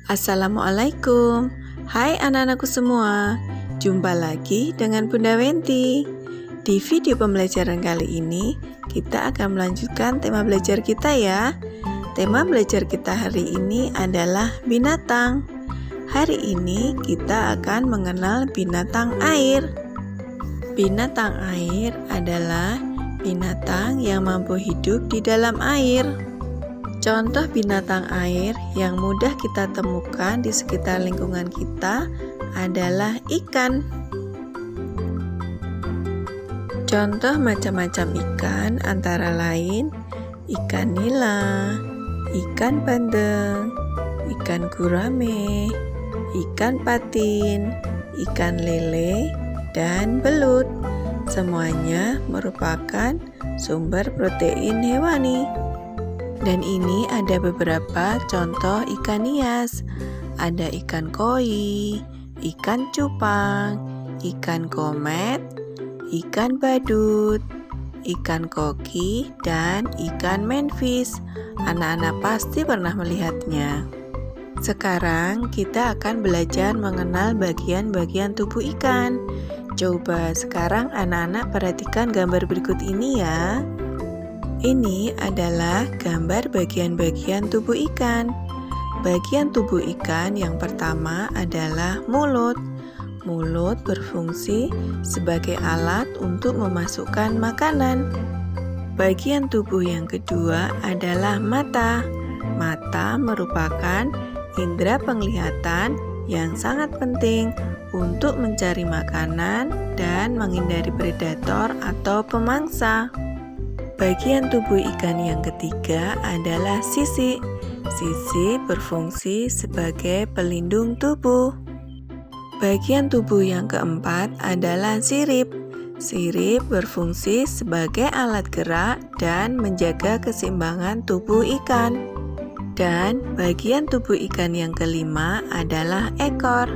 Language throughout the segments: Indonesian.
Assalamualaikum. Hai anak-anakku semua. Jumpa lagi dengan Bunda Wenti. Di video pembelajaran kali ini, kita akan melanjutkan tema belajar kita ya. Tema belajar kita hari ini adalah binatang. Hari ini kita akan mengenal binatang air. Binatang air adalah binatang yang mampu hidup di dalam air. Contoh binatang air yang mudah kita temukan di sekitar lingkungan kita adalah ikan. Contoh macam-macam ikan antara lain ikan nila, ikan bandeng, ikan gurame, ikan patin, ikan lele, dan belut. Semuanya merupakan sumber protein hewani. Dan ini ada beberapa contoh ikan hias. Ada ikan koi, ikan cupang, ikan komet, ikan badut, ikan koki, dan ikan manfish. Anak-anak pasti pernah melihatnya. Sekarang kita akan belajar mengenal bagian-bagian tubuh ikan. Coba sekarang anak-anak perhatikan gambar berikut ini ya. Ini adalah gambar bagian-bagian tubuh ikan. Bagian tubuh ikan yang pertama adalah mulut. Mulut berfungsi sebagai alat untuk memasukkan makanan. Bagian tubuh yang kedua adalah mata. Mata merupakan indera penglihatan yang sangat penting untuk mencari makanan dan menghindari predator atau pemangsa. Bagian tubuh ikan yang ketiga adalah sisik. Sisik berfungsi sebagai pelindung tubuh. Bagian tubuh yang keempat adalah sirip. Sirip berfungsi sebagai alat gerak dan menjaga keseimbangan tubuh ikan. Dan bagian tubuh ikan yang kelima adalah ekor.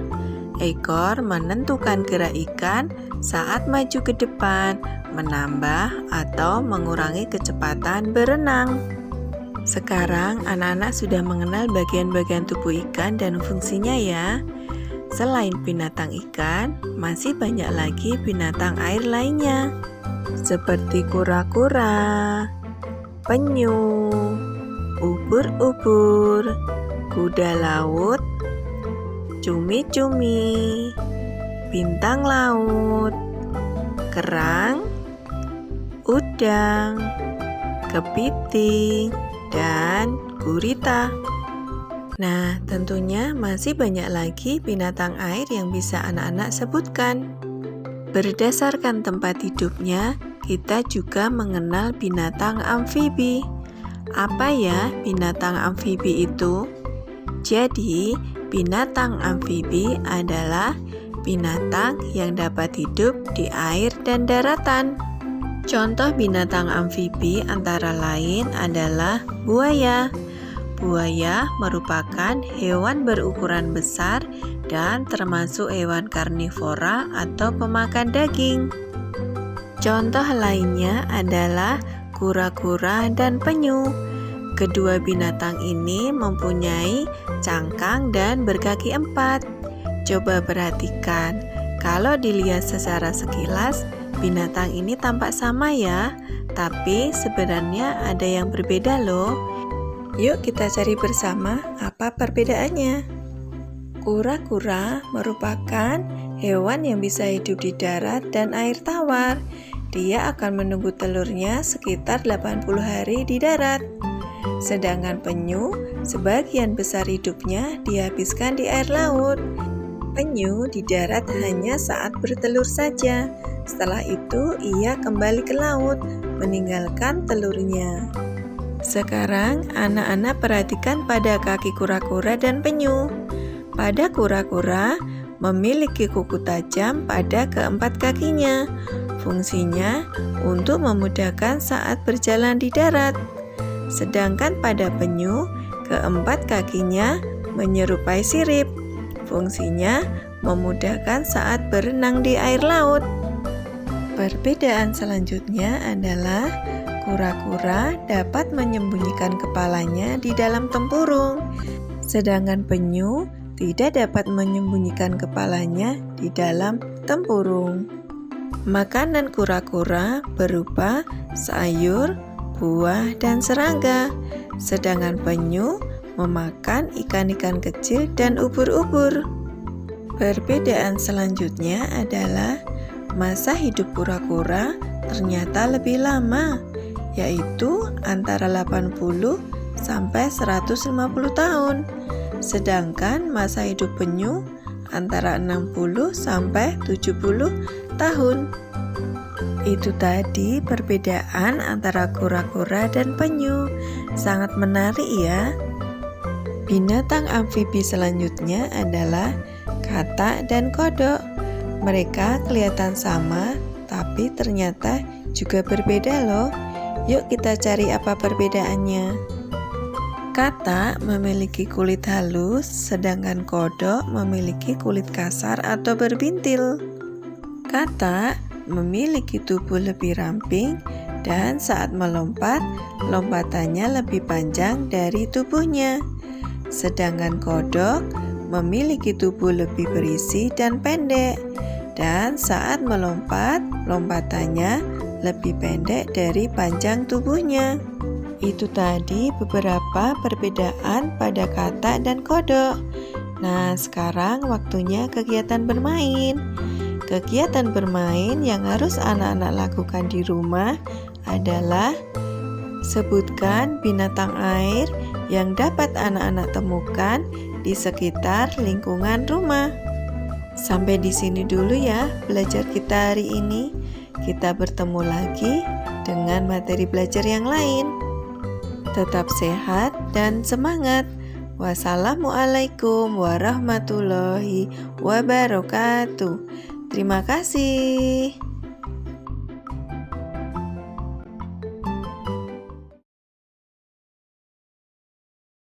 Ekor menentukan gerak ikan saat maju ke depan, menambah atau mengurangi kecepatan berenang. Sekarang anak-anak sudah mengenal bagian-bagian tubuh ikan dan fungsinya ya. Selain binatang ikan, masih banyak lagi binatang air lainnya, seperti kura-kura, penyu, ubur-ubur, kuda laut, cumi-cumi, bintang laut, kerang, udang, kepiting, dan gurita. Nah, tentunya masih banyak lagi binatang air yang bisa anak-anak sebutkan. Berdasarkan tempat hidupnya, kita juga mengenal binatang amfibi. Apa ya binatang amfibi itu? Jadi, binatang amfibi adalah binatang yang dapat hidup di air dan daratan. Contoh binatang amfibi antara lain adalah buaya. Buaya merupakan hewan berukuran besar dan termasuk hewan karnivora atau pemakan daging. Contoh lainnya adalah kura-kura dan penyu. Kedua binatang ini mempunyai cangkang dan berkaki 4. Coba perhatikan, kalau dilihat secara sekilas, binatang ini tampak sama ya, tapi sebenarnya ada yang berbeda loh. Yuk kita cari bersama apa perbedaannya. Kura-kura merupakan hewan yang bisa hidup di darat dan air tawar. Dia akan menunggu telurnya sekitar 80 hari di darat. Sedangkan penyu, sebagian besar hidupnya dihabiskan di air laut. Penyu di darat hanya saat bertelur saja. Setelah itu ia kembali ke laut, meninggalkan telurnya. Sekarang anak-anak perhatikan pada kaki kura-kura dan penyu. Pada kura-kura memiliki kuku tajam pada keempat kakinya. Fungsinya untuk memudahkan saat berjalan di darat. Sedangkan pada penyu, keempat kakinya menyerupai sirip. Fungsinya memudahkan saat berenang di air laut. Perbedaan selanjutnya adalah kura-kura dapat menyembunyikan kepalanya di dalam tempurung. Sedangkan penyu tidak dapat menyembunyikan kepalanya di dalam tempurung. Makanan kura-kura berupa sayur, buah, dan serangga. Sedangkan penyu memakan ikan-ikan kecil dan ubur-ubur. Perbedaan selanjutnya adalah masa hidup kura-kura ternyata lebih lama, yaitu antara 80 sampai 150 tahun. Sedangkan masa hidup penyu antara 60 sampai 70 tahun. Itu tadi perbedaan antara kura-kura dan penyu. Sangat menarik ya. Binatang amfibi selanjutnya adalah katak dan kodok. Mereka kelihatan sama, tapi ternyata juga berbeda loh. Yuk kita cari apa perbedaannya. Katak memiliki kulit halus, sedangkan kodok memiliki kulit kasar atau berbintil. Katak memiliki tubuh lebih ramping dan saat melompat, lompatannya lebih panjang dari tubuhnya. Sedangkan kodok memiliki tubuh lebih berisi dan pendek, dan saat melompat, lompatannya lebih pendek dari panjang tubuhnya. Itu tadi beberapa perbedaan pada katak dan kodok. Nah, sekarang waktunya kegiatan bermain. Kegiatan bermain yang harus anak-anak lakukan di rumah adalah sebutkan binatang air yang dapat anak-anak temukan di sekitar lingkungan rumah. Sampai di sini dulu ya belajar kita hari ini. Kita bertemu lagi dengan materi belajar yang lain. Tetap sehat dan semangat. Wassalamualaikum warahmatullahi wabarakatuh. Terima kasih.